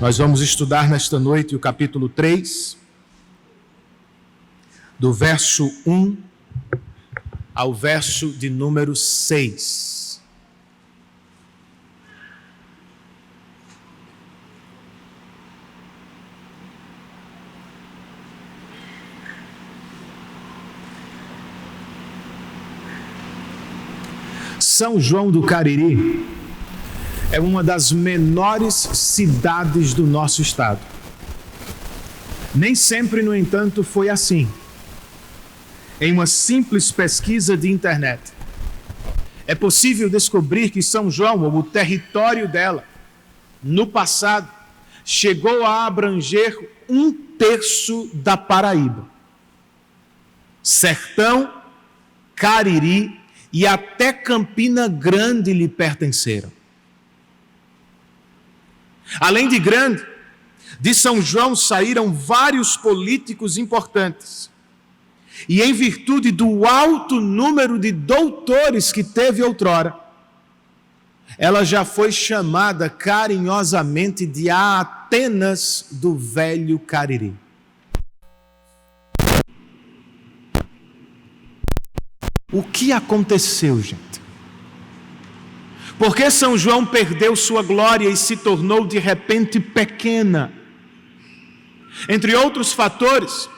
Nós vamos estudar nesta noite o capítulo 3, do verso 1 ao verso de número 6. São João do Cariri é uma das menores cidades do nosso estado. Nem sempre, no entanto, foi assim. Em uma simples pesquisa de internet, é possível descobrir que São João, ou o território dela, no passado, chegou a abranger 1/3 da Paraíba. Sertão, Cariri e até Campina Grande lhe pertenceram. Além de grande, de São João saíram vários políticos importantes. E em virtude do alto número de doutores que teve outrora, ela já foi chamada carinhosamente de a Atenas do Velho Cariri. O que aconteceu, gente? Por que São João perdeu sua glória e se tornou de repente pequena? Entre outros fatores,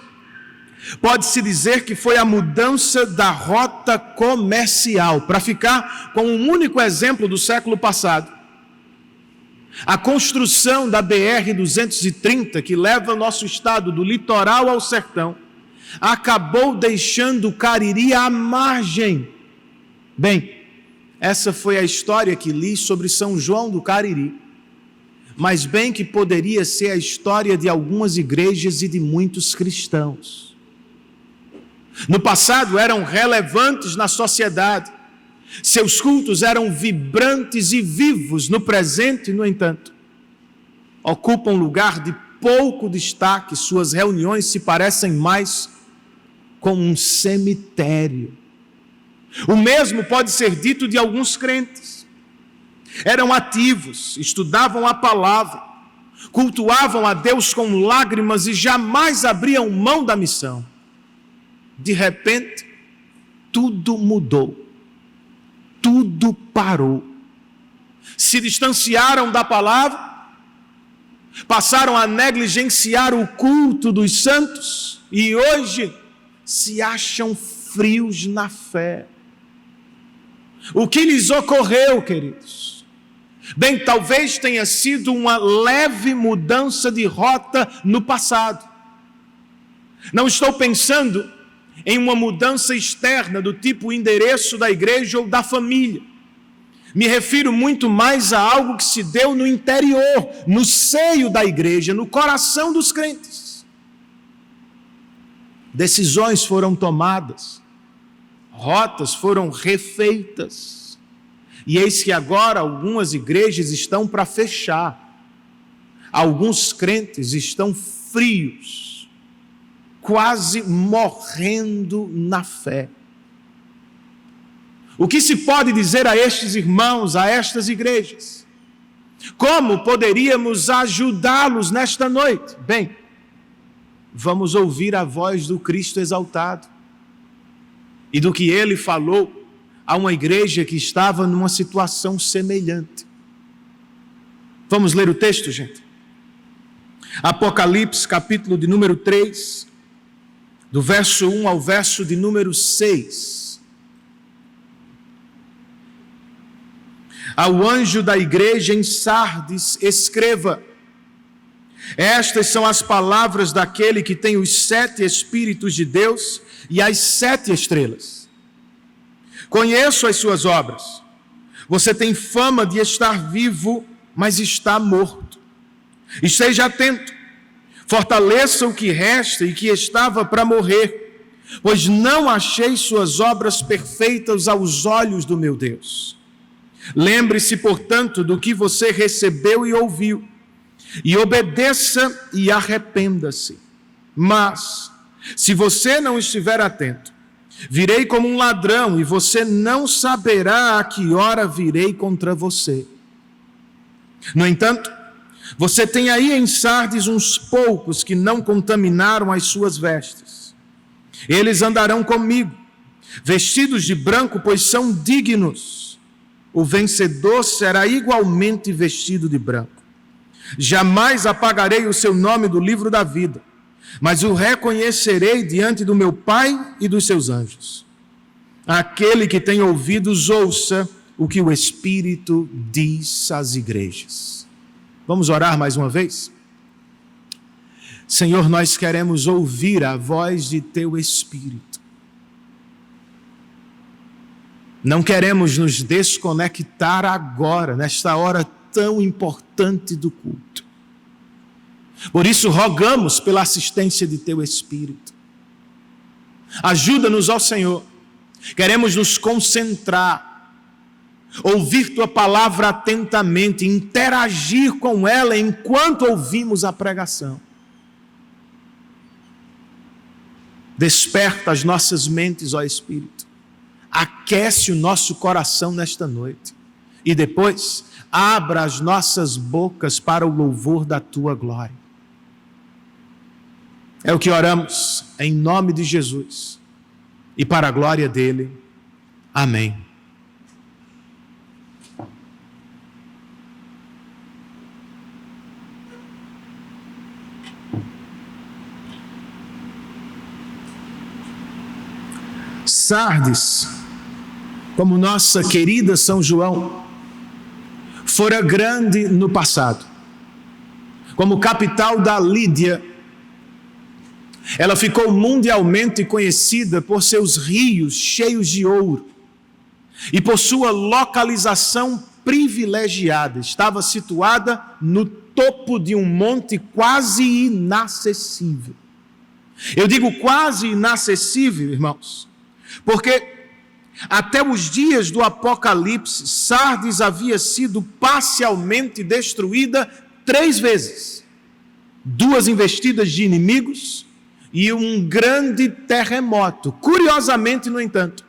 pode-se dizer que foi a mudança da rota comercial. Para ficar com um único exemplo do século passado, a construção da BR-230, que leva o nosso estado do litoral ao sertão, acabou deixando o Cariri à margem. Bem, essa foi a história que li sobre São João do Cariri, mas bem que poderia ser a história de algumas igrejas e de muitos cristãos. No passado eram relevantes na sociedade, seus cultos eram vibrantes e vivos. No presente, no entanto, ocupam lugar de pouco destaque, suas reuniões se parecem mais com um cemitério. O mesmo pode ser dito de alguns crentes. Eram ativos, estudavam a palavra, cultuavam a Deus com lágrimas e jamais abriam mão da missão. De repente, tudo mudou, tudo parou. Se distanciaram da palavra, passaram a negligenciar o culto dos santos e hoje se acham frios na fé. O que lhes ocorreu, queridos? Bem, talvez tenha sido uma leve mudança de rota no passado. Não estou pensando em uma mudança externa do tipo endereço da igreja ou da família. Me refiro muito mais a algo que se deu no interior, no seio da igreja, no coração dos crentes. Decisões foram tomadas, rotas foram refeitas, e eis que agora algumas igrejas estão para fechar, alguns crentes estão frios, quase morrendo na fé. O que se pode dizer a estes irmãos, a estas igrejas? Como poderíamos ajudá-los nesta noite? Bem, vamos ouvir a voz do Cristo exaltado e do que ele falou a uma igreja que estava numa situação semelhante. Vamos ler o texto, gente? Apocalipse, capítulo de número 3, do verso 1 ao verso de número 6. Ao anjo da igreja em Sardes, escreva: estas são as palavras daquele que tem os 7 Espíritos de Deus e as 7 estrelas. Conheço as suas obras. Você tem fama de estar vivo, mas está morto. Esteja atento, fortaleça o que resta e que estava para morrer, pois não achei suas obras perfeitas aos olhos do meu Deus. Lembre-se, portanto, do que você recebeu e ouviu, e obedeça e arrependa-se. Mas, se você não estiver atento, virei como um ladrão e você não saberá a que hora virei contra você. No entanto, Você tem aí em Sardes uns poucos que não contaminaram as suas vestes. Eles andarão comigo, vestidos de branco, pois são dignos. O vencedor será igualmente vestido de branco. Jamais apagarei o seu nome do livro da vida, mas o reconhecerei diante do meu Pai e dos seus anjos. Aquele que tem ouvidos, ouça o que o Espírito diz às igrejas. Vamos orar mais uma vez? Senhor, nós queremos ouvir a voz de Teu Espírito. Não queremos nos desconectar agora, nesta hora tão importante do culto. Por isso, rogamos pela assistência de Teu Espírito. Ajuda-nos, ó Senhor. Queremos nos concentrar, ouvir Tua palavra atentamente, interagir com ela enquanto ouvimos a pregação. Desperta as nossas mentes, ó Espírito. Aquece o nosso coração nesta noite. E depois, abra as nossas bocas para o louvor da Tua glória. É o que oramos em nome de Jesus e para a glória dele. Amém. Sardes, como nossa querida São João, fora grande no passado. Como capital da Lídia, ela ficou mundialmente conhecida por seus rios cheios de ouro e por sua localização privilegiada. Estava situada no topo de um monte quase inacessível. Eu digo quase inacessível, irmãos, porque até os dias do Apocalipse, Sardes havia sido parcialmente destruída 3 vezes. 2 investidas de inimigos e um grande terremoto. Curiosamente, no entanto,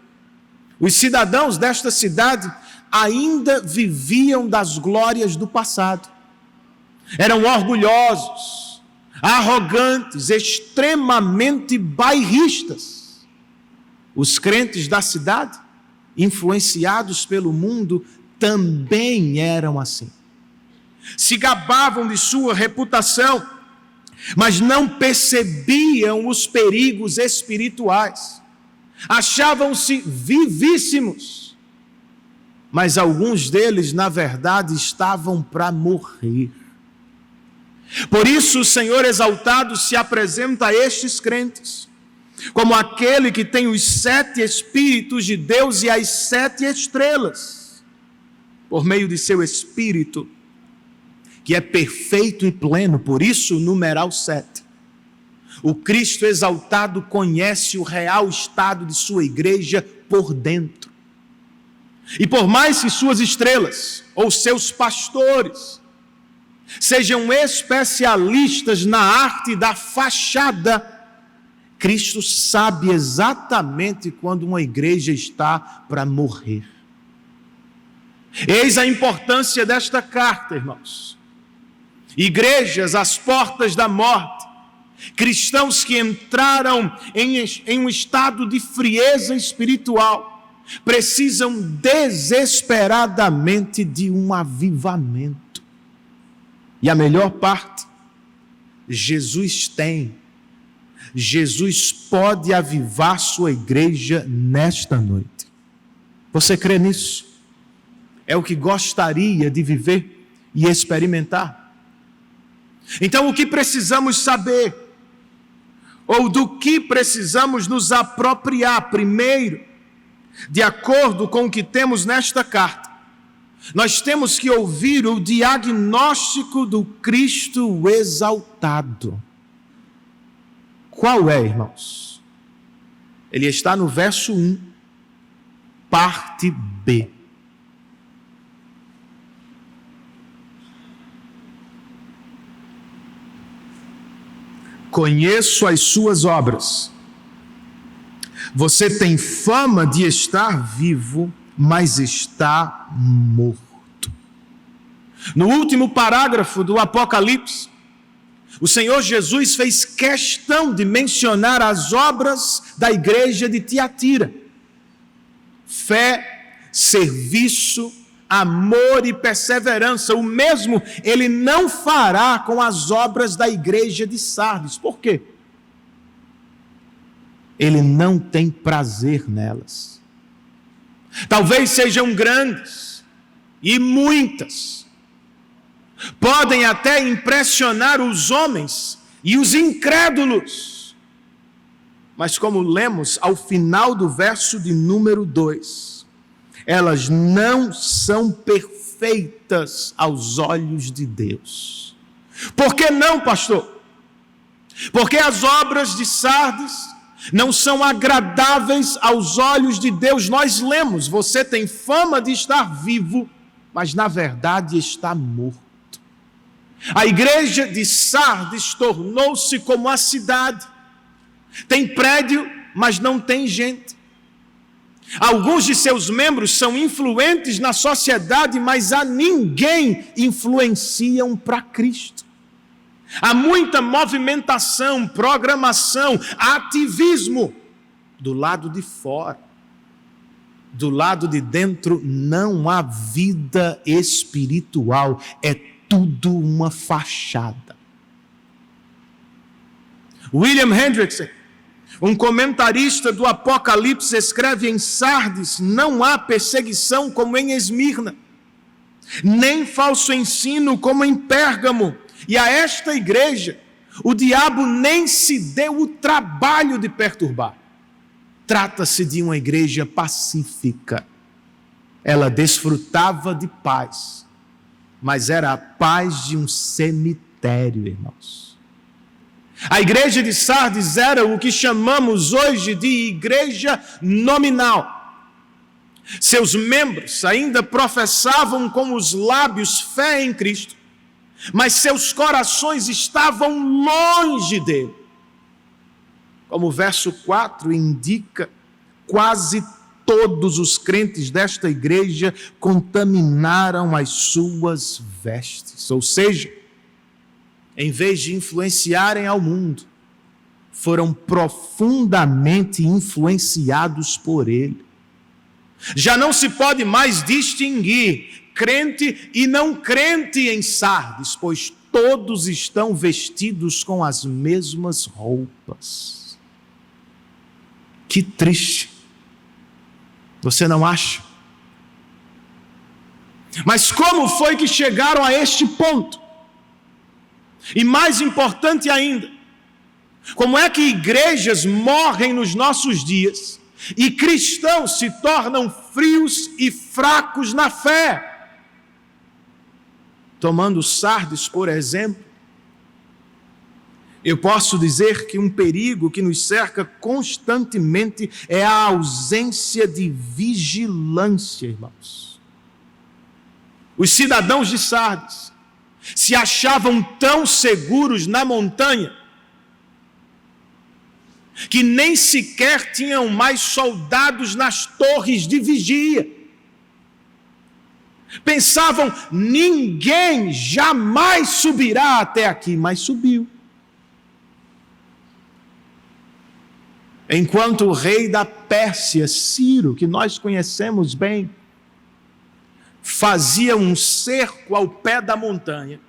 os cidadãos desta cidade ainda viviam das glórias do passado. Eram orgulhosos, arrogantes, extremamente bairristas. Os crentes da cidade, influenciados pelo mundo, também eram assim. Se gabavam de sua reputação, mas não percebiam os perigos espirituais. Achavam-se vivíssimos, mas alguns deles, na verdade, estavam para morrer. Por isso o Senhor exaltado se apresenta a estes crentes como aquele que tem os 7 Espíritos de Deus e as 7 estrelas, por meio de seu Espírito, que é perfeito e pleno. Por isso o numeral 7. O Cristo exaltado conhece o real estado de sua igreja por dentro. E por mais que suas estrelas, ou seus pastores, sejam especialistas na arte da fachada, Cristo sabe exatamente quando uma igreja está para morrer. Eis a importância desta carta, irmãos. Igrejas às portas da morte, cristãos que entraram em um estado de frieza espiritual, precisam desesperadamente de um avivamento. E a melhor parte, Jesus pode avivar sua igreja nesta noite. Você crê nisso? É o que gostaria de viver e experimentar? Então, o que precisamos saber, ou do que precisamos nos apropriar primeiro, de acordo com o que temos nesta carta? Nós temos que ouvir o diagnóstico do Cristo exaltado. Qual é, irmãos? Ele está no verso 1, parte B. Conheço as suas obras. Você tem fama de estar vivo, mas está morto. No último parágrafo do Apocalipse, o Senhor Jesus fez questão de mencionar as obras da igreja de Tiatira: fé, serviço, amor e perseverança. O mesmo ele não fará com as obras da igreja de Sardes. Por quê? Ele não tem prazer nelas. Talvez sejam grandes e muitas, podem até impressionar os homens e os incrédulos, mas como lemos ao final do verso de número 2, elas não são perfeitas aos olhos de Deus. Por que não, pastor? Porque as obras de Sardes não são agradáveis aos olhos de Deus. Nós lemos: você tem fama de estar vivo, mas na verdade está morto. A igreja de Sardes tornou-se como a cidade. Tem prédio, mas não tem gente. Alguns de seus membros são influentes na sociedade, mas a ninguém influenciam para Cristo. Há muita movimentação, programação, ativismo do lado de fora. Do lado de dentro não há vida espiritual, é tudo uma fachada. William Hendrickson, um comentarista do Apocalipse, escreve: em Sardes não há perseguição como em Esmirna, nem falso ensino como em Pérgamo. E a esta igreja o diabo nem se deu o trabalho de perturbar. Trata-se de uma igreja pacífica. Ela desfrutava de paz, mas era a paz de um cemitério, irmãos. A igreja de Sardes era o que chamamos hoje de igreja nominal. Seus membros ainda professavam com os lábios fé em Cristo, mas seus corações estavam longe dele. Como o verso 4 indica, quase todos os crentes desta igreja contaminaram as suas vestes. Ou seja, em vez de influenciarem ao mundo, foram profundamente influenciados por ele. Já não se pode mais distinguir crente e não crente em Sardes, pois todos estão vestidos com as mesmas roupas. Que triste. Você não acha? Mas como foi que chegaram a este ponto? E mais importante ainda, como é que igrejas morrem nos nossos dias e cristãos se tornam frios e fracos na fé? Tomando Sardes, por exemplo, eu posso dizer que um perigo que nos cerca constantemente é a ausência de vigilância, irmãos. Os cidadãos de Sardes se achavam tão seguros na montanha que nem sequer tinham mais soldados nas torres de vigia. Pensavam: ninguém jamais subirá até aqui, mas subiu. Enquanto o rei da Pérsia, Ciro, que nós conhecemos bem, fazia um cerco ao pé da montanha,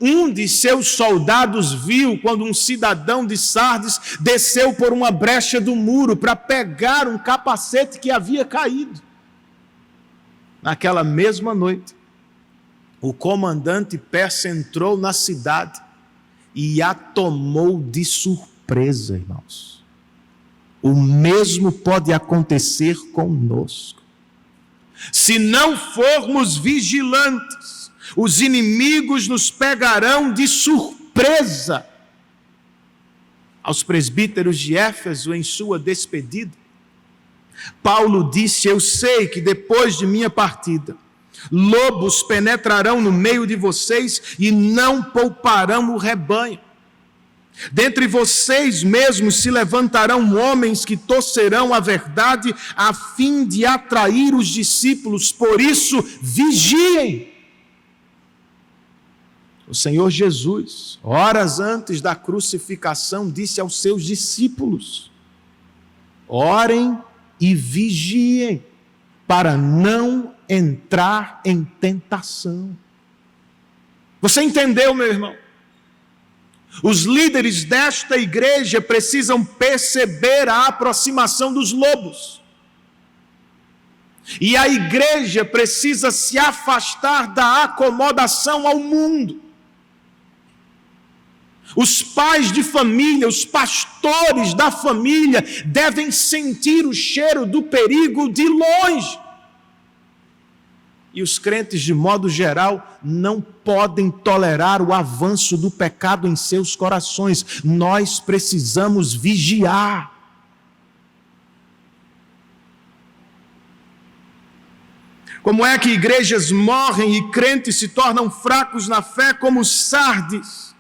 um de seus soldados viu quando um cidadão de Sardes desceu por uma brecha do muro para pegar um capacete que havia caído. Naquela mesma noite, o comandante persa entrou na cidade e a tomou de surpresa, irmãos. O mesmo pode acontecer conosco. Se não formos vigilantes, os inimigos nos pegarão de surpresa. Aos presbíteros de Éfeso, em sua despedida, Paulo disse: eu sei que depois de minha partida, lobos penetrarão no meio de vocês e não pouparão o rebanho. Dentre vocês mesmos se levantarão homens que torcerão a verdade a fim de atrair os discípulos. Por isso, vigiem. O Senhor Jesus, horas antes da crucificação, disse aos seus discípulos: orem e vigiem, para não entrar em tentação. Você entendeu, meu irmão? Os líderes desta igreja precisam perceber a aproximação dos lobos. E a igreja precisa se afastar da acomodação ao mundo. Os pais de família, os pastores da família devem sentir o cheiro do perigo de longe. E os crentes, de modo geral, não podem tolerar o avanço do pecado em seus corações. Nós precisamos vigiar. Como é que igrejas morrem e crentes se tornam fracos na fé, como Sardes?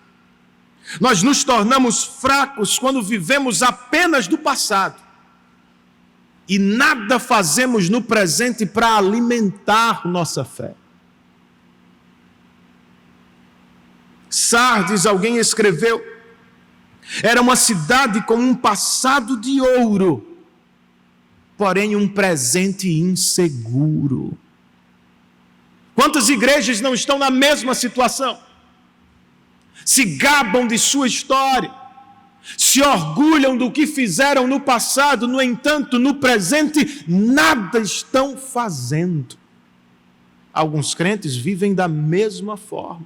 Nós nos tornamos fracos quando vivemos apenas do passado e nada fazemos no presente para alimentar nossa fé. Sardes, alguém escreveu, era uma cidade com um passado de ouro, porém um presente inseguro. Quantas igrejas não estão na mesma situação? Se gabam de sua história, se orgulham do que fizeram no passado, no entanto, no presente, nada estão fazendo. Alguns crentes vivem da mesma forma.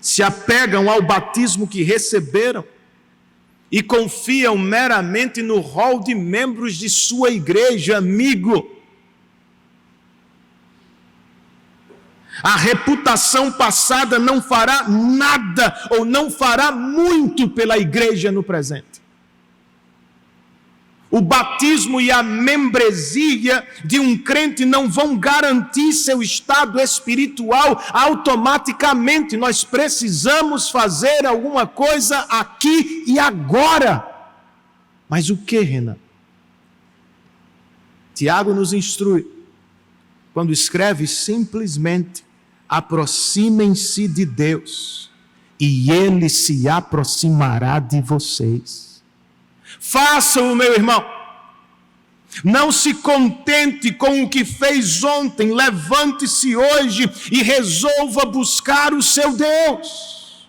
Se apegam ao batismo que receberam e confiam meramente no rol de membros de sua igreja, amigo. A reputação passada não fará nada ou não fará muito pela igreja no presente. O batismo e a membresia de um crente não vão garantir seu estado espiritual automaticamente. Nós precisamos fazer alguma coisa aqui e agora. Mas o que, Renan? Tiago nos instrui, quando escreve simplesmente: aproximem-se de Deus, e Ele se aproximará de vocês. Façam-o, meu irmão. Não se contente com o que fez ontem. Levante-se hoje e resolva buscar o seu Deus.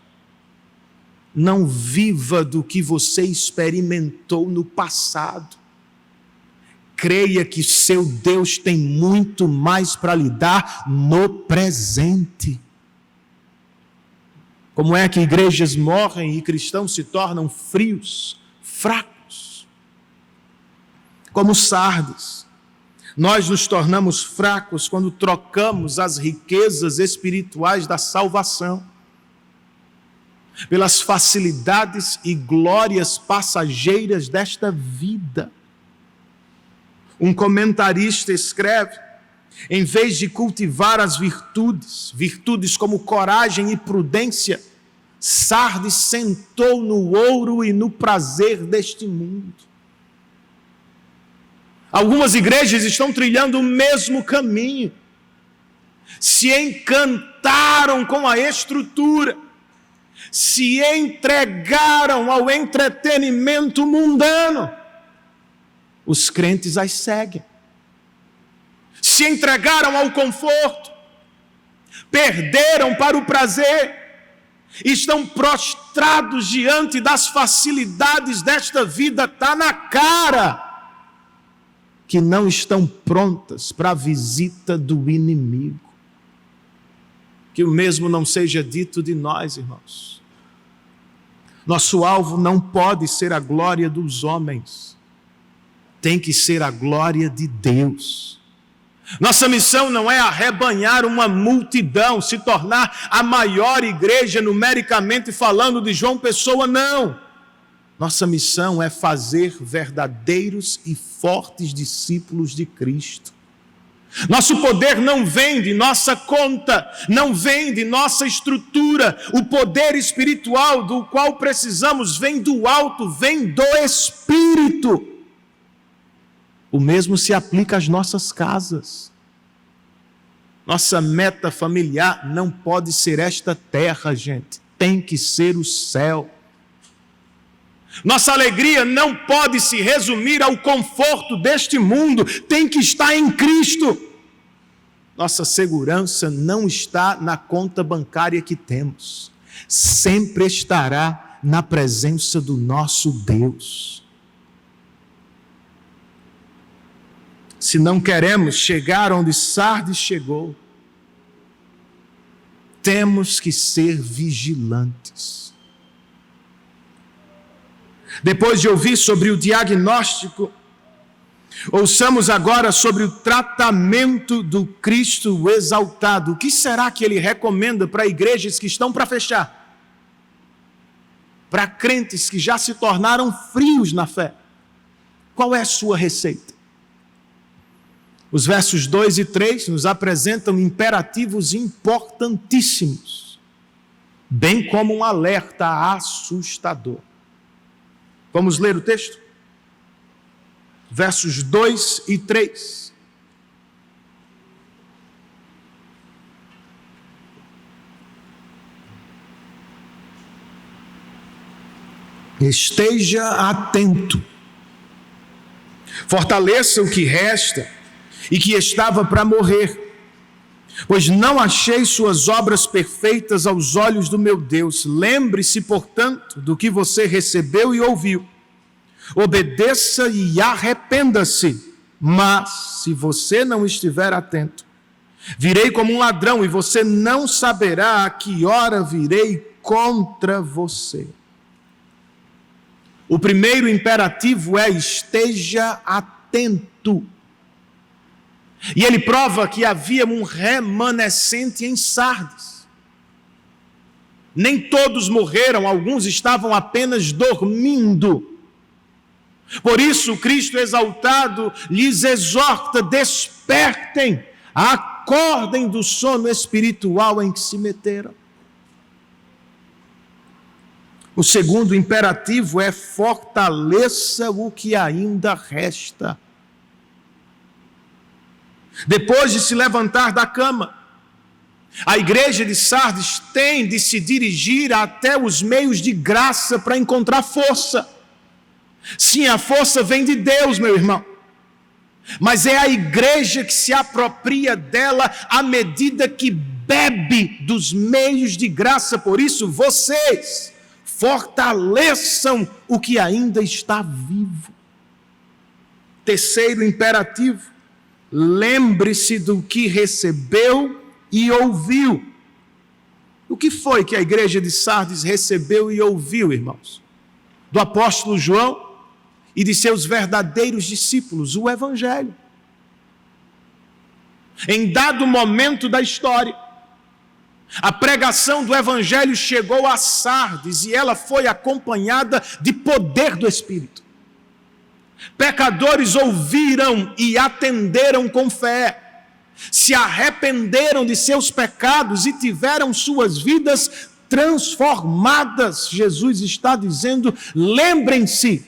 Não viva do que você experimentou no passado. Creia que seu Deus tem muito mais para lhe dar no presente. Como é que igrejas morrem e cristãos se tornam frios, fracos? Como Sardes, nós nos tornamos fracos quando trocamos as riquezas espirituais da salvação pelas facilidades e glórias passageiras desta vida. Um comentarista escreve: em vez de cultivar as virtudes como coragem e prudência, Sardes sentou no ouro e no prazer deste mundo. Algumas igrejas estão trilhando o mesmo caminho. Se encantaram com a estrutura, se entregaram ao entretenimento mundano. Os crentes as seguem. Se entregaram ao conforto, perderam para o prazer, estão prostrados diante das facilidades desta vida. Está na cara que não estão prontas para a visita do inimigo. Que o mesmo não seja dito de nós, irmãos. Nosso alvo não pode ser a glória dos homens, tem que ser a glória de Deus. Nossa missão não é arrebanhar uma multidão, se tornar a maior igreja numericamente falando de João Pessoa, não. Nossa missão é fazer verdadeiros e fortes discípulos de Cristo. Nosso poder não vem de nossa conta, não vem de nossa estrutura. O poder espiritual do qual precisamos vem do alto, vem do Espírito. O mesmo se aplica às nossas casas. Nossa meta familiar não pode ser esta terra, gente. Tem que ser o céu. Nossa alegria não pode se resumir ao conforto deste mundo. Tem que estar em Cristo. Nossa segurança não está na conta bancária que temos. Sempre estará na presença do nosso Deus. Se não queremos chegar onde Sardes chegou, temos que ser vigilantes. Depois de ouvir sobre o diagnóstico, ouçamos agora sobre o tratamento do Cristo exaltado. O que será que ele recomenda para igrejas que estão para fechar? Para crentes que já se tornaram frios na fé. Qual é a sua receita? Os versos 2 e 3 nos apresentam imperativos importantíssimos, bem como um alerta assustador. Vamos ler o texto? Versos 2 e 3. Esteja atento, fortaleça o que resta e que estava para morrer, pois não achei suas obras perfeitas aos olhos do meu Deus. Lembre-se, portanto, do que você recebeu e ouviu. Obedeça e arrependa-se. Mas, se você não estiver atento, virei como um ladrão e você não saberá a que hora virei contra você. O primeiro imperativo é: esteja atento. E ele prova que havia um remanescente em Sardes. Nem todos morreram, alguns estavam apenas dormindo. Por isso, Cristo exaltado lhes exorta: despertem, acordem do sono espiritual em que se meteram. O segundo imperativo é: fortaleça o que ainda resta. Depois de se levantar da cama, a igreja de Sardes tem de se dirigir até os meios de graça para encontrar força. Sim, a força vem de Deus, meu irmão. Mas é a igreja que se apropria dela à medida que bebe dos meios de graça. Por isso, vocês fortaleçam o que ainda está vivo. Terceiro imperativo: lembre-se do que recebeu e ouviu. O que foi que a igreja de Sardes recebeu e ouviu, irmãos? Do apóstolo João e de seus verdadeiros discípulos, o Evangelho. Em dado momento da história, a pregação do Evangelho chegou a Sardes e ela foi acompanhada de poder do Espírito. Pecadores ouviram e atenderam com fé, se arrependeram de seus pecados e tiveram suas vidas transformadas. Jesus está dizendo: lembrem-se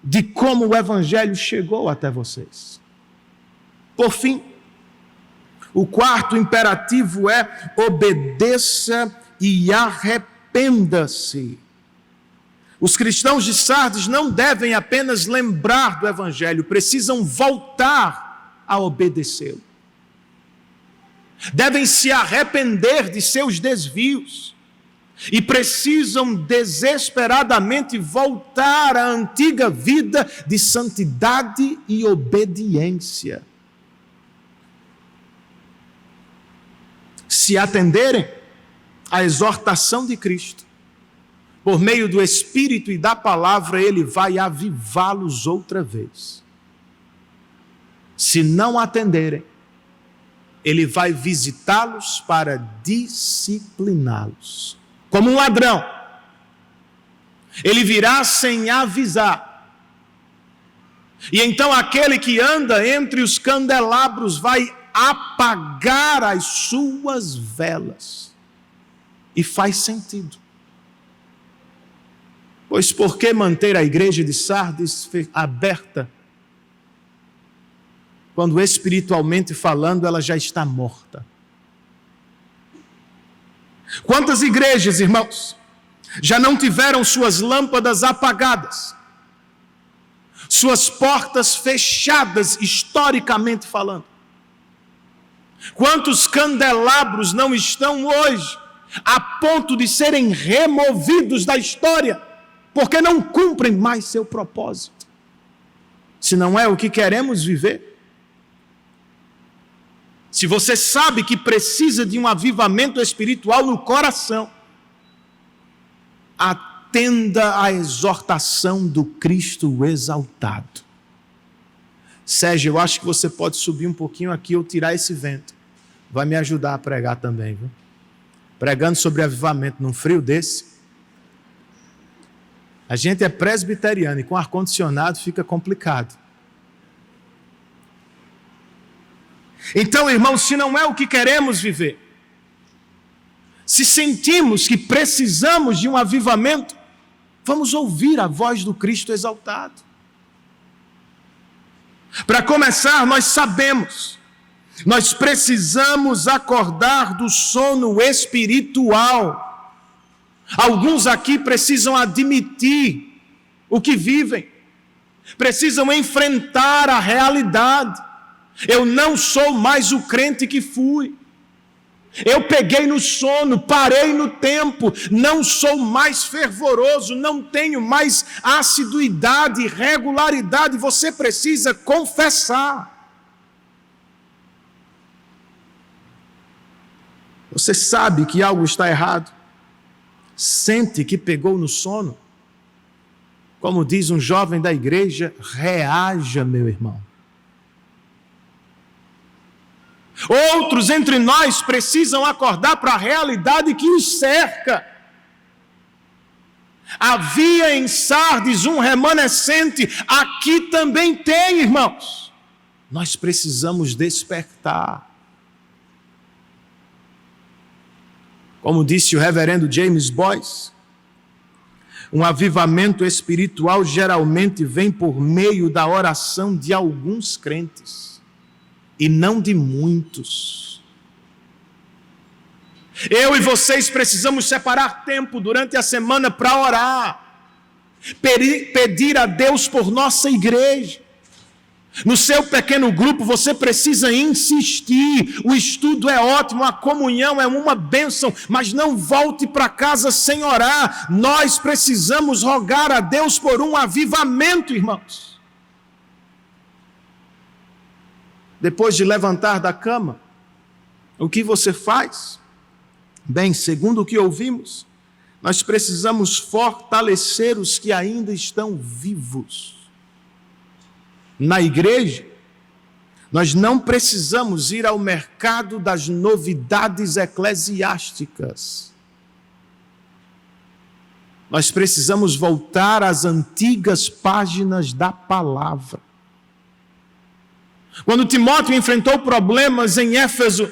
de como o Evangelho chegou até vocês. Por fim, o quarto imperativo é: obedeça e arrependa-se. Os cristãos de Sardes não devem apenas lembrar do Evangelho, precisam voltar a obedecê-lo. Devem se arrepender de seus desvios e precisam desesperadamente voltar à antiga vida de santidade e obediência. Se atenderem à exortação de Cristo, por meio do Espírito e da palavra, ele vai avivá-los outra vez. Se não atenderem, ele vai visitá-los para discipliná-los. Como um ladrão, ele virá sem avisar. E então aquele que anda entre os candelabros vai apagar as suas velas. E faz sentido. Pois por que manter a igreja de Sardes aberta quando espiritualmente falando ela já está morta. Quantas igrejas, irmãos, já não tiveram suas lâmpadas apagadas, suas portas fechadas, historicamente falando? Quantos candelabros não estão hoje a ponto de serem removidos da história, porque não cumprem mais seu propósito? Se não é o que queremos viver. Se você sabe que precisa de um avivamento espiritual no coração, atenda à exortação do Cristo exaltado. Sérgio, eu acho que você pode subir um pouquinho aqui ou tirar esse vento. Vai me ajudar a pregar também, viu? Pregando sobre avivamento num frio desse. A gente é presbiteriano e com ar-condicionado fica complicado. Então, irmãos, se não é o que queremos viver, se sentimos que precisamos de um avivamento, vamos ouvir a voz do Cristo exaltado. Para começar, nós sabemos, nós precisamos acordar do sono espiritual. Alguns aqui precisam admitir o que vivem, precisam enfrentar a realidade. Eu não sou mais o crente que fui. Eu peguei no sono, parei no tempo, não sou mais fervoroso, não tenho mais assiduidade, regularidade. Você precisa confessar. Você sabe que algo está errado? Sente que pegou no sono? Como diz um jovem da igreja, reaja, meu irmão. Outros entre nós precisam acordar para a realidade que os cerca. Havia em Sardes um remanescente, aqui também tem, irmãos. Nós precisamos despertar. Como disse o reverendo James Boyce, um avivamento espiritual geralmente vem por meio da oração de alguns crentes e não de muitos. Eu e vocês precisamos separar tempo durante a semana para orar, pedir a Deus por nossa igreja. No seu pequeno grupo você precisa insistir. O estudo é ótimo, a comunhão é uma bênção, mas não volte para casa sem orar. Nós precisamos rogar a Deus por um avivamento, irmãos. Depois de levantar da cama, o que você faz? Bem, segundo o que ouvimos, nós precisamos fortalecer os que ainda estão vivos. Na igreja, nós não precisamos ir ao mercado das novidades eclesiásticas. Nós precisamos voltar às antigas páginas da palavra. Quando Timóteo enfrentou problemas em Éfeso,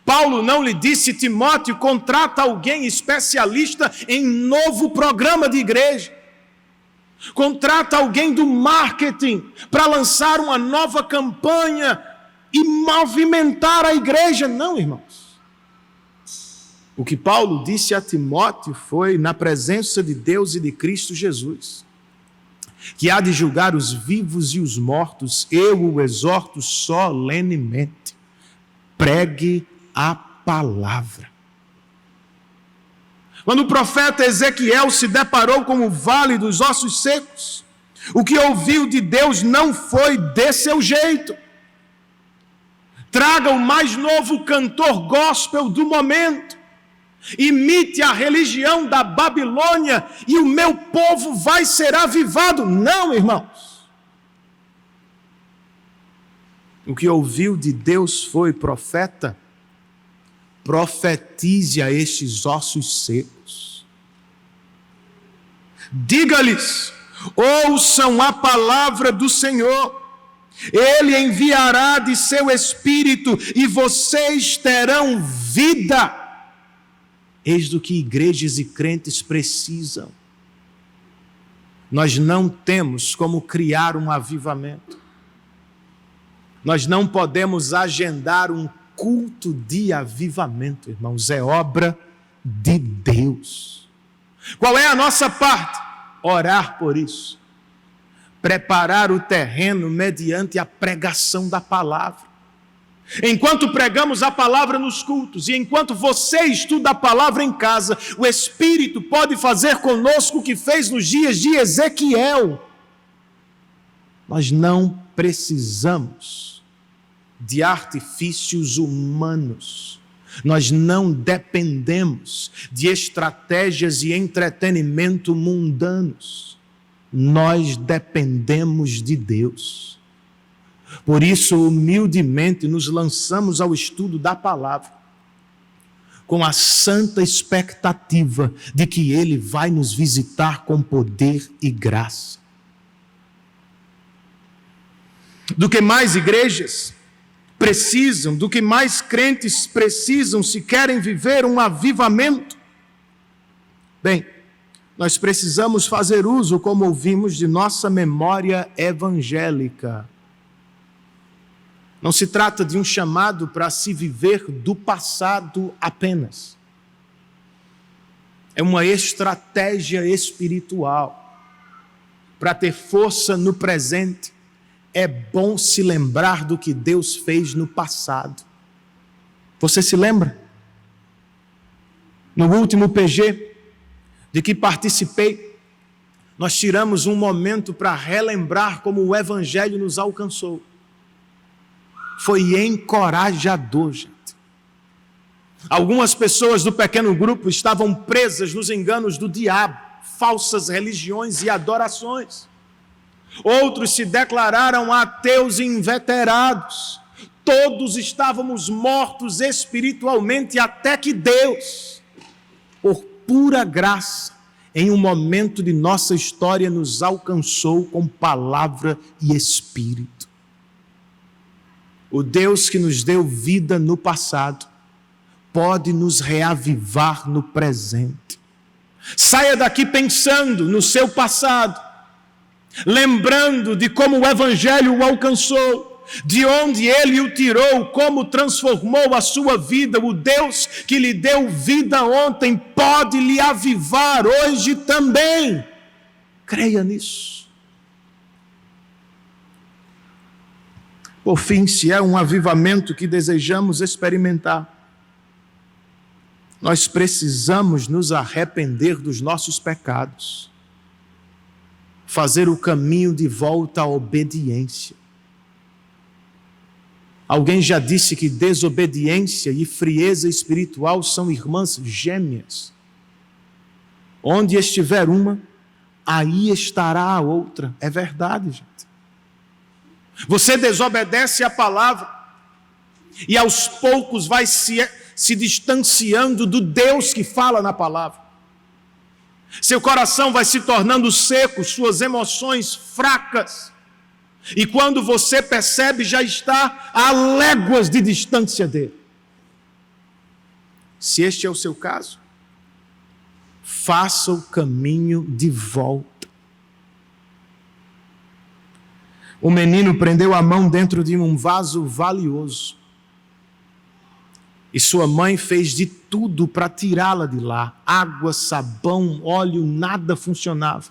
Paulo não lhe disse: Timóteo, contrata alguém especialista em novo programa de igreja. Contrata alguém do marketing para lançar uma nova campanha e movimentar a igreja. Não, irmãos. O que Paulo disse a Timóteo foi, na presença de Deus e de Cristo Jesus, que há de julgar os vivos e os mortos, eu o exorto solenemente: pregue a palavra. Quando o profeta Ezequiel se deparou com o vale dos ossos secos, o que ouviu de Deus não foi dê seu jeito. Traga o mais novo cantor gospel do momento, imite a religião da Babilônia e o meu povo vai ser avivado. Não, irmãos. O que ouviu de Deus foi: profeta, profetize a estes ossos secos. Diga-lhes: ouçam a palavra do Senhor. Ele enviará de seu espírito e vocês terão vida. Eis do que igrejas e crentes precisam. Nós não temos como criar um avivamento. Nós não podemos agendar um culto de avivamento, irmãos, é obra de Deus. Qual é a nossa parte? Orar por isso. Preparar o terreno mediante a pregação da palavra. Enquanto pregamos a palavra nos cultos e enquanto você estuda a palavra em casa, o Espírito pode fazer conosco o que fez nos dias de Ezequiel. Nós não precisamos de artifícios humanos. Nós não dependemos de estratégias e entretenimento mundanos. Nós dependemos de Deus. Por isso, humildemente, nos lançamos ao estudo da palavra, com a santa expectativa de que Ele vai nos visitar com poder e graça. Do que mais igrejas precisam, do que mais crentes precisam se querem viver um avivamento? Bem, nós precisamos fazer uso, como ouvimos, de nossa memória evangélica. Não se trata de um chamado para se viver do passado apenas. É uma estratégia espiritual. Para ter força no presente, é bom se lembrar do que Deus fez no passado. Você se lembra? No último PG de que participei, nós tiramos um momento para relembrar como o Evangelho nos alcançou. Foi encorajador, gente. Algumas pessoas do pequeno grupo estavam presas nos enganos do diabo, falsas religiões e adorações. Outros se declararam ateus inveterados. Todos estávamos mortos espiritualmente até que Deus, por pura graça, em um momento de nossa história, nos alcançou com palavra e espírito. O Deus que nos deu vida no passado pode nos reavivar no presente. Saia daqui pensando no seu passado, lembrando de como o Evangelho o alcançou, de onde Ele o tirou, como transformou a sua vida. O Deus que lhe deu vida ontem pode lhe avivar hoje também. Creia nisso. Por fim, se é um avivamento que desejamos experimentar, nós precisamos nos arrepender dos nossos pecados, fazer o caminho de volta à obediência. Alguém já disse que desobediência e frieza espiritual são irmãs gêmeas. Onde estiver uma, aí estará a outra. É verdade, gente. Você desobedece a palavra e aos poucos vai se distanciando do Deus que fala na palavra. Seu coração vai se tornando seco, suas emoções fracas. E quando você percebe, já está a léguas de distância dele. Se este é o seu caso, faça o caminho de volta. O menino prendeu a mão dentro de um vaso valioso. E sua mãe fez de tudo para tirá-la de lá. Água, sabão, óleo, nada funcionava.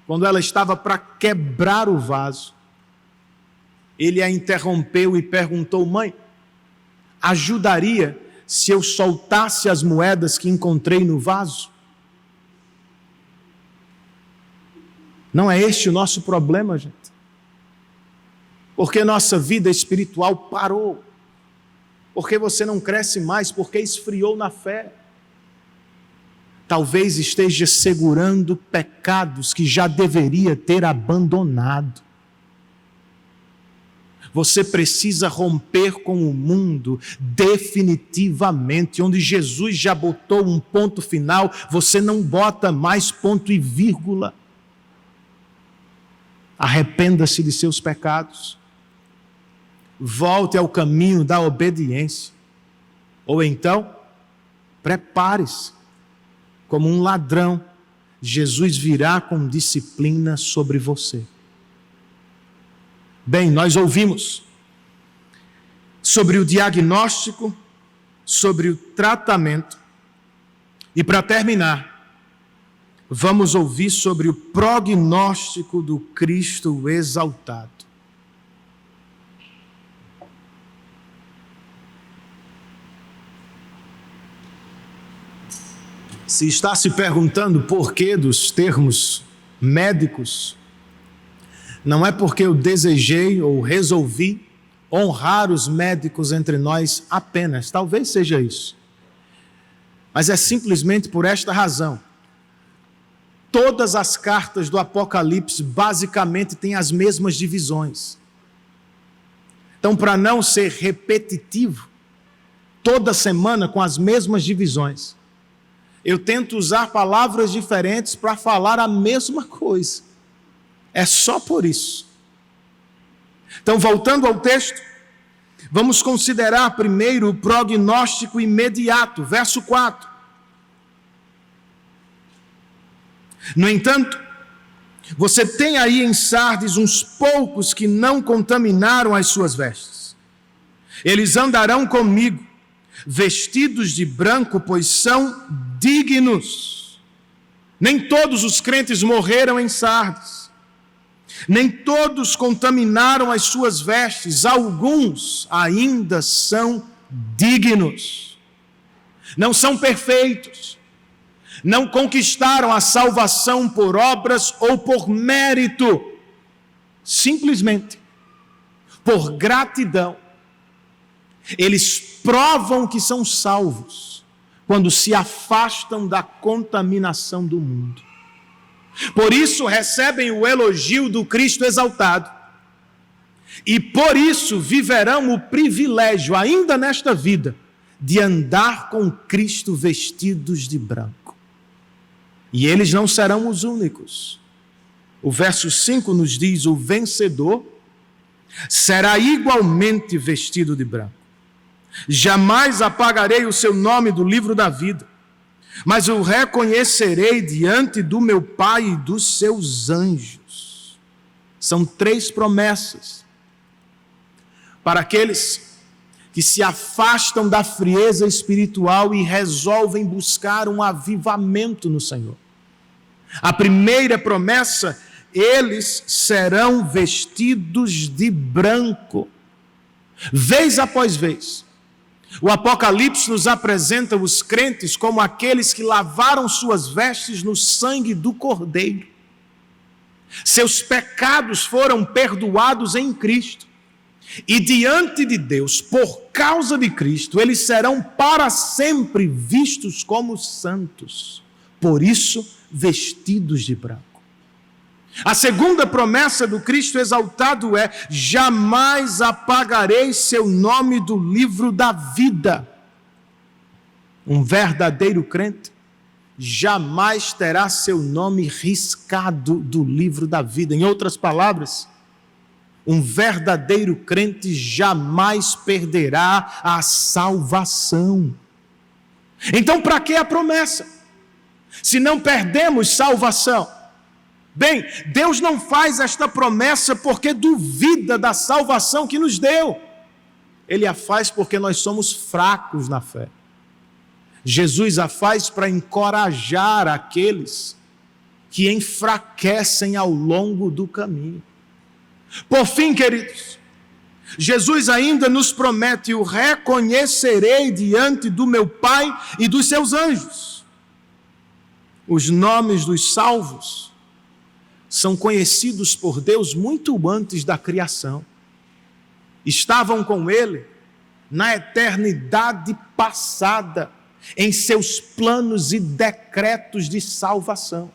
Quando ela estava para quebrar o vaso, ele a interrompeu e perguntou: mãe, ajudaria se eu soltasse as moedas que encontrei no vaso? Não é este o nosso problema, gente? Porque nossa vida espiritual parou. Porque você não cresce mais, porque esfriou na fé. Talvez esteja segurando pecados que já deveria ter abandonado. Você precisa romper com o mundo definitivamente. Onde Jesus já botou um ponto final, você não bota mais ponto e vírgula. Arrependa-se de seus pecados. Volte ao caminho da obediência. Ou então, prepare-se. Como um ladrão, Jesus virá com disciplina sobre você. Bem, nós ouvimos sobre o diagnóstico, sobre o tratamento, e para terminar, vamos ouvir sobre o prognóstico do Cristo exaltado. Se está se perguntando por que dos termos médicos, não é porque eu desejei ou resolvi honrar os médicos entre nós apenas, talvez seja isso, mas é simplesmente por esta razão. Todas as cartas do Apocalipse basicamente têm as mesmas divisões. Então, para não ser repetitivo, toda semana com as mesmas divisões, eu tento usar palavras diferentes para falar a mesma coisa. É só por isso. Então, voltando ao texto, vamos considerar primeiro o prognóstico imediato, verso 4. No entanto, você tem aí em Sardes uns poucos que não contaminaram as suas vestes. Eles andarão comigo, vestidos de branco, pois são dignos. Nem todos os crentes morreram em Sardes. Nem todos contaminaram as suas vestes. Alguns ainda são dignos. Não são perfeitos. Não conquistaram a salvação por obras ou por mérito. Simplesmente por gratidão. Eles provam que são salvos quando se afastam da contaminação do mundo. Por isso recebem o elogio do Cristo exaltado. E por isso viverão o privilégio, ainda nesta vida, de andar com Cristo vestidos de branco. E eles não serão os únicos. O verso 5 nos diz: o vencedor será igualmente vestido de branco. Jamais apagarei o seu nome do livro da vida, mas o reconhecerei diante do meu Pai e dos seus anjos. São 3 promessas para aqueles que se afastam da frieza espiritual e resolvem buscar um avivamento no Senhor. A primeira promessa: eles serão vestidos de branco. Vez após vez, o Apocalipse nos apresenta os crentes como aqueles que lavaram suas vestes no sangue do Cordeiro. Seus pecados foram perdoados em Cristo. E diante de Deus, por causa de Cristo, eles serão para sempre vistos como santos. Por isso, vestidos de branco. A segunda promessa do Cristo exaltado é: jamais apagarei seu nome do livro da vida. Um verdadeiro crente jamais terá seu nome riscado do livro da vida. Em outras palavras, um verdadeiro crente jamais perderá a salvação. Então, para que a promessa? Se não perdemos salvação. Bem, Deus não faz esta promessa porque duvida da salvação que nos deu. Ele a faz porque nós somos fracos na fé. Jesus a faz para encorajar aqueles que enfraquecem ao longo do caminho. Por fim, queridos, Jesus ainda nos promete: o reconhecerei diante do meu Pai e dos seus anjos. Os nomes dos salvos são conhecidos por Deus muito antes da criação. Estavam com Ele na eternidade passada, em seus planos e decretos de salvação.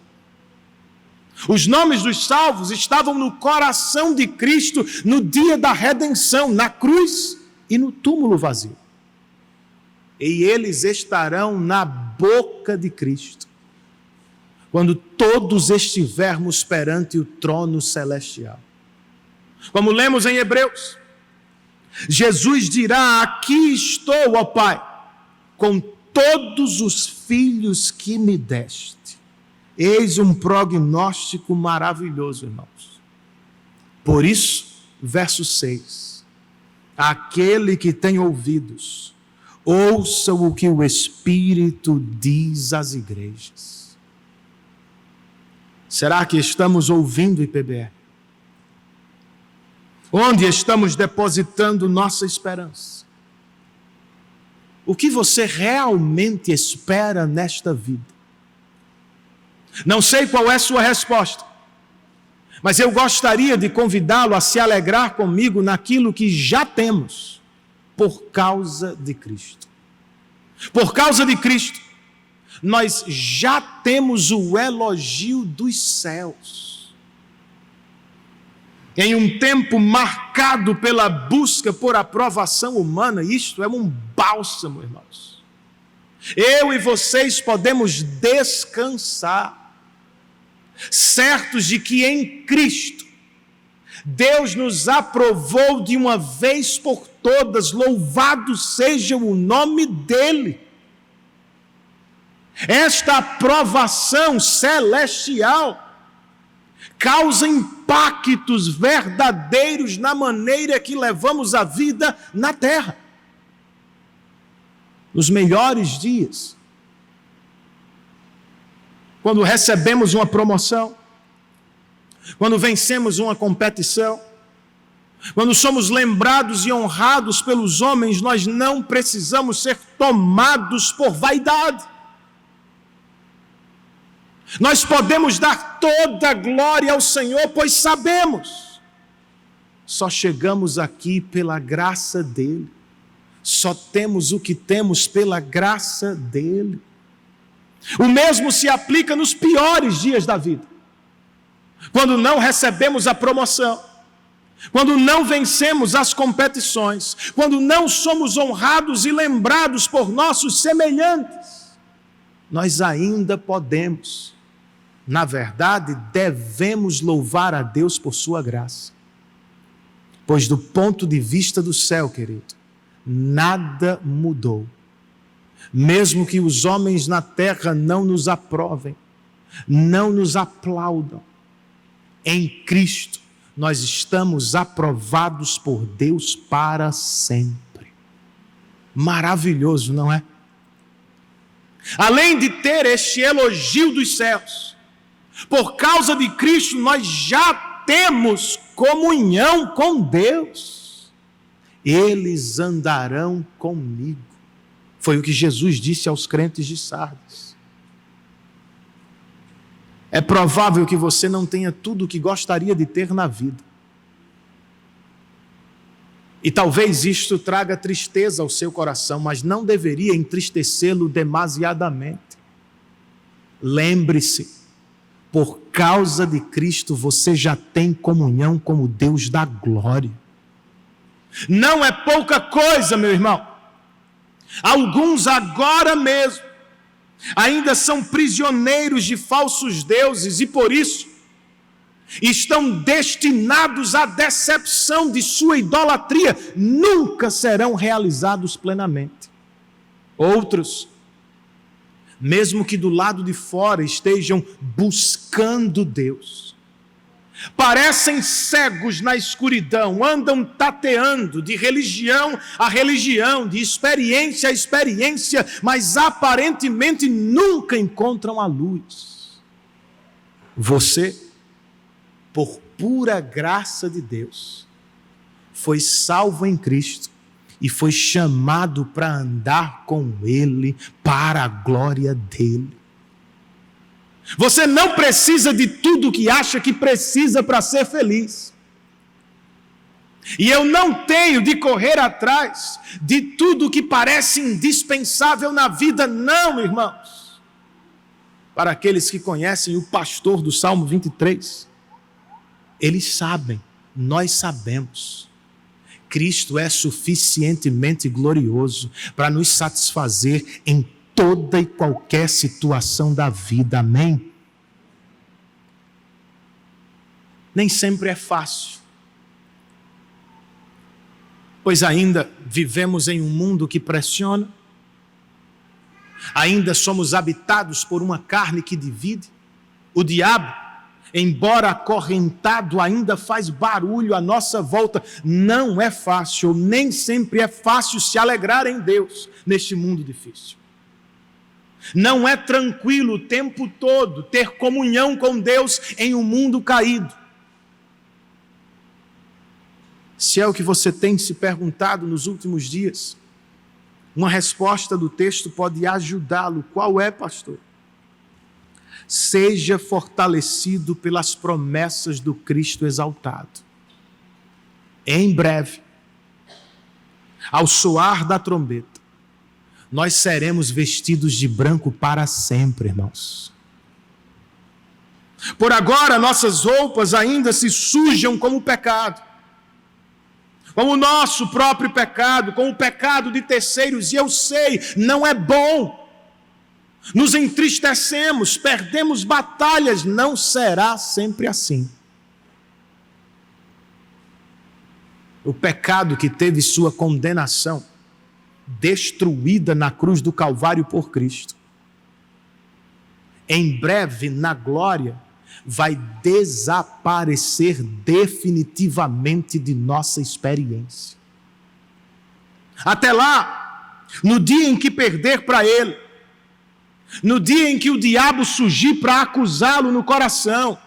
Os nomes dos salvos estavam no coração de Cristo no dia da redenção, na cruz e no túmulo vazio. E eles estarão na boca de Cristo, quando todos estivermos perante o trono celestial. Como lemos em Hebreus, Jesus dirá: aqui estou, ó Pai, com todos os filhos que me deste. Eis um prognóstico maravilhoso, irmãos. Por isso, verso 6. Aquele que tem ouvidos, ouça o que o Espírito diz às igrejas. Será que estamos ouvindo, IPBR? Onde estamos depositando nossa esperança? O que você realmente espera nesta vida? Não sei qual é a sua resposta, mas eu gostaria de convidá-lo a se alegrar comigo naquilo que já temos, por causa de Cristo. Por causa de Cristo, nós já temos o elogio dos céus. Em um tempo marcado pela busca por aprovação humana, isto é um bálsamo, irmãos. Eu e vocês podemos descansar, certos de que em Cristo, Deus nos aprovou de uma vez por todas, louvado seja o nome dEle. Esta aprovação celestial causa impactos verdadeiros na maneira que levamos a vida na terra. Nos melhores dias, quando recebemos uma promoção, quando vencemos uma competição, quando somos lembrados e honrados pelos homens, nós não precisamos ser tomados por vaidade. Nós podemos dar toda a glória ao Senhor, pois sabemos, só chegamos aqui pela graça dEle, só temos o que temos pela graça dEle. O mesmo se aplica nos piores dias da vida, quando não recebemos a promoção, quando não vencemos as competições, quando não somos honrados e lembrados por nossos semelhantes, nós ainda podemos, na verdade, devemos louvar a Deus por sua graça. Pois do ponto de vista do céu, querido, nada mudou. Mesmo que os homens na terra não nos aprovem, não nos aplaudam, em Cristo nós estamos aprovados por Deus para sempre. Maravilhoso, não é? Além de ter este elogio dos céus, por causa de Cristo nós já temos comunhão com Deus. Eles andarão comigo. Foi o que Jesus disse aos crentes de Sardes. É provável que você não tenha tudo o que gostaria de ter na vida. E talvez isto traga tristeza ao seu coração, mas não deveria entristecê-lo demasiadamente. Lembre-se, por causa de Cristo você já tem comunhão com o Deus da glória. Não é pouca coisa, meu irmão. Alguns agora mesmo ainda são prisioneiros de falsos deuses e por isso estão destinados à decepção de sua idolatria, nunca serão realizados plenamente. Outros, mesmo que do lado de fora estejam buscando Deus, parecem cegos na escuridão, andam tateando de religião a religião, de experiência a experiência, mas aparentemente nunca encontram a luz. Você, por pura graça de Deus, foi salvo em Cristo e foi chamado para andar com Ele para a glória dEle. Você não precisa de tudo que acha que precisa para ser feliz. E eu não tenho de correr atrás de tudo que parece indispensável na vida, não, irmãos. Para aqueles que conhecem o pastor do Salmo 23, eles sabem, nós sabemos. Cristo é suficientemente glorioso para nos satisfazer em toda e qualquer situação da vida, amém? Nem sempre é fácil, pois ainda vivemos em um mundo que pressiona, ainda somos habitados por uma carne que divide. O diabo embora acorrentado, ainda faz barulho à nossa volta. Não é fácil, ou nem sempre é fácil se alegrar em Deus neste mundo difícil. Não é tranquilo o tempo todo ter comunhão com Deus em um mundo caído. Se é o que você tem se perguntado nos últimos dias, uma resposta do texto pode ajudá-lo. Qual é, pastor? Seja fortalecido pelas promessas do Cristo exaltado. Em breve, ao soar da trombeta, nós seremos vestidos de branco para sempre, irmãos. Por agora, nossas roupas ainda se sujam com o pecado, com o nosso próprio pecado, com o pecado de terceiros, e eu sei, não é bom. Nos entristecemos, perdemos batalhas, não será sempre assim. O pecado que teve sua condenação destruída na cruz do Calvário por Cristo, em breve, na glória, vai desaparecer definitivamente de nossa experiência. Até lá, no dia em que perder para Ele, no dia em que o diabo surgir para acusá-lo no coração,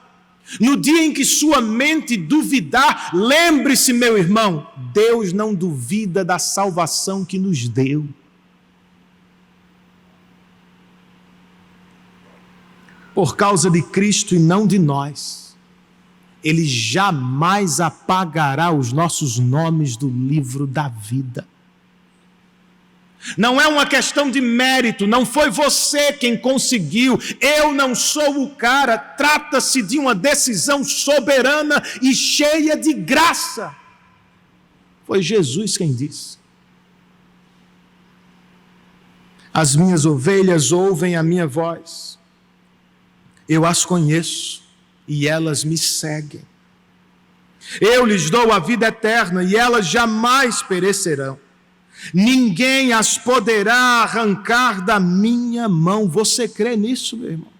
no dia em que sua mente duvidar, lembre-se, meu irmão, Deus não duvida da salvação que nos deu. Por causa de Cristo e não de nós, Ele jamais apagará os nossos nomes do livro da vida. Não é uma questão de mérito, não foi você quem conseguiu, eu não sou o cara, trata-se de uma decisão soberana e cheia de graça. Foi Jesus quem disse: as minhas ovelhas ouvem a minha voz, eu as conheço e elas me seguem. Eu lhes dou a vida eterna e elas jamais perecerão. Ninguém as poderá arrancar da minha mão. Você crê nisso, meu irmão?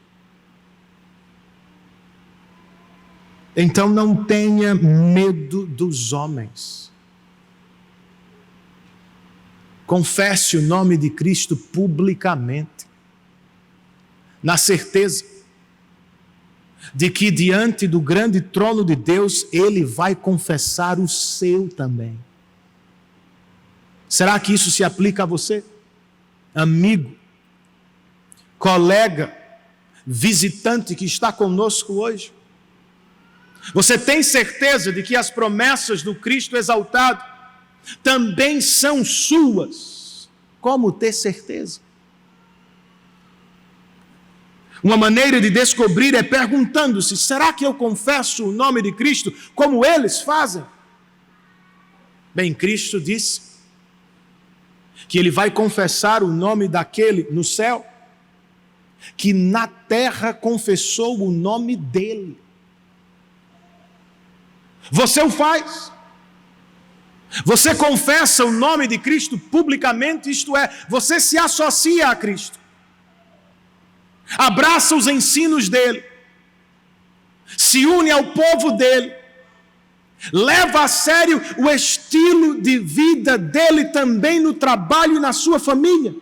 Então não tenha medo dos homens. Confesse o nome de Cristo publicamente, na certeza de que diante do grande trono de Deus, Ele vai confessar o seu também. Será que isso se aplica a você? Amigo, colega, visitante que está conosco hoje? Você tem certeza de que as promessas do Cristo exaltado também são suas? Como ter certeza? Uma maneira de descobrir é perguntando-se: será que eu confesso o nome de Cristo como eles fazem? Bem, Cristo disse que Ele vai confessar o nome daquele no céu que na terra confessou o nome dEle. Você o faz? Você confessa o nome de Cristo publicamente, isto é, você se associa a Cristo, abraça os ensinos dEle, se une ao povo dEle, leva a sério o estilo de vida dele também no trabalho e na sua família.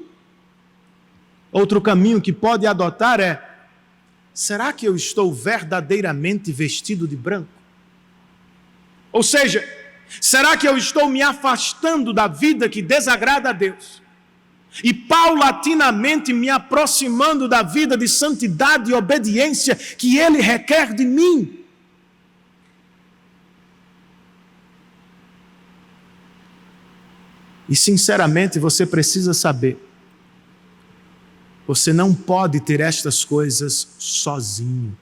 Outro caminho que pode adotar é: será que eu estou verdadeiramente vestido de branco? Ou seja, será que eu estou me afastando da vida que desagrada a Deus e paulatinamente me aproximando da vida de santidade e obediência que Ele requer de mim? E sinceramente você precisa saber, você não pode ter estas coisas sozinho.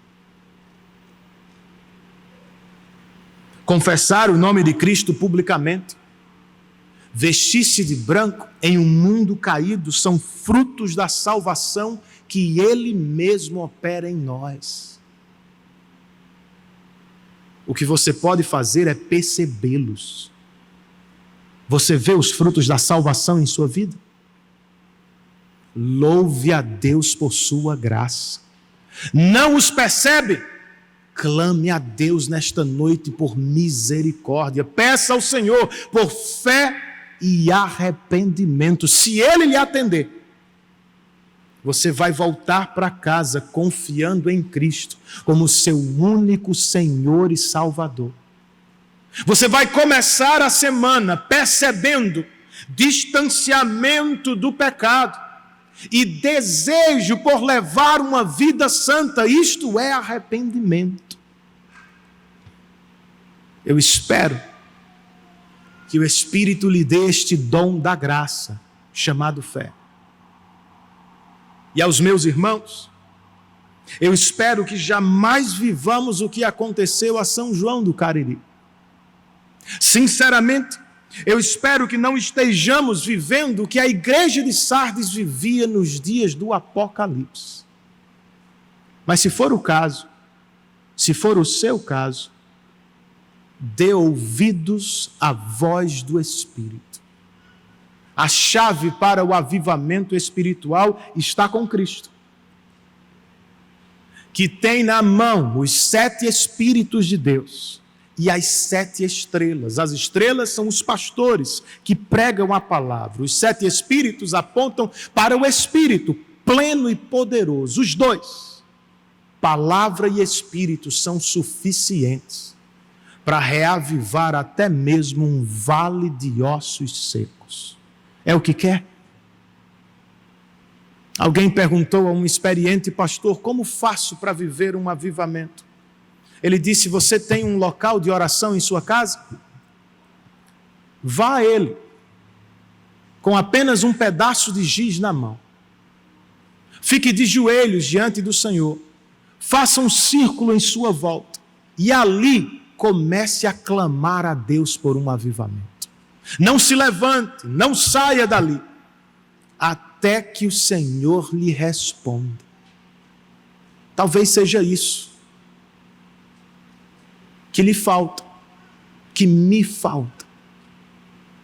Confessar o nome de Cristo publicamente, vestir-se de branco em um mundo caído, são frutos da salvação que Ele mesmo opera em nós. O que você pode fazer é percebê-los. Você vê os frutos da salvação em sua vida? Louve a Deus por sua graça. Não os percebe? Clame a Deus nesta noite por misericórdia. Peça ao Senhor por fé e arrependimento. Se Ele lhe atender, você vai voltar para casa confiando em Cristo como seu único Senhor e Salvador. Você vai começar a semana percebendo distanciamento do pecado e desejo por levar uma vida santa. Isto é arrependimento. Eu espero que o Espírito lhe dê este dom da graça, chamado fé. E aos meus irmãos, eu espero que jamais vivamos o que aconteceu a São João do Cariri. Sinceramente, eu espero que não estejamos vivendo o que a igreja de Sardes vivia nos dias do Apocalipse. Mas se for o caso, se for o seu caso, dê ouvidos à voz do Espírito. A chave para o avivamento espiritual está com Cristo, que tem na mão os 7 Espíritos de Deus e as 7 estrelas. As estrelas são os pastores que pregam a palavra. Os 7 Espíritos apontam para o Espírito pleno e poderoso. Os dois, palavra e Espírito, são suficientes para reavivar até mesmo um vale de ossos secos. É o que quer? Alguém perguntou a um experiente pastor: como faço para viver um avivamento? Ele disse: você tem um local de oração em sua casa? Vá a ele, com apenas um pedaço de giz na mão. Fique de joelhos diante do Senhor. Faça um círculo em sua volta. E ali comece a clamar a Deus por um avivamento. Não se levante, não saia dali, até que o Senhor lhe responda. Talvez seja isso que lhe falta, que me falta.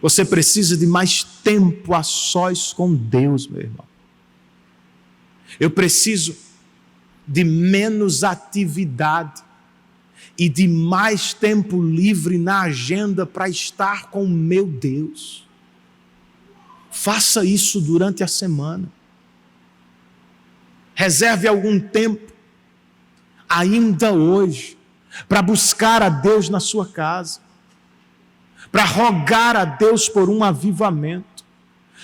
Você precisa de mais tempo a sós com Deus, meu irmão. Eu preciso de menos atividade e de mais tempo livre na agenda para estar com o meu Deus. Faça isso durante a semana. Reserve algum tempo, ainda hoje, para buscar a Deus na sua casa, para rogar a Deus por um avivamento.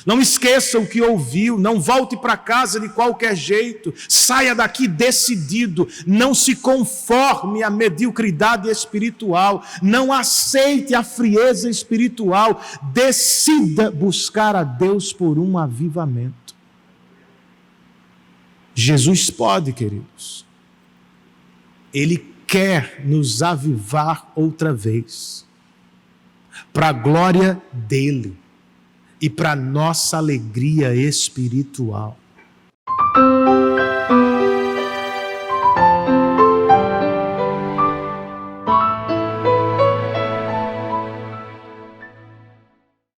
Não esqueça o que ouviu, não volte para casa de qualquer jeito, saia daqui decidido, não se conforme à mediocridade espiritual, não aceite a frieza espiritual, decida buscar a Deus por um avivamento. Jesus pode, queridos, Ele quer nos avivar outra vez, para a glória dEle e para nossa alegria espiritual.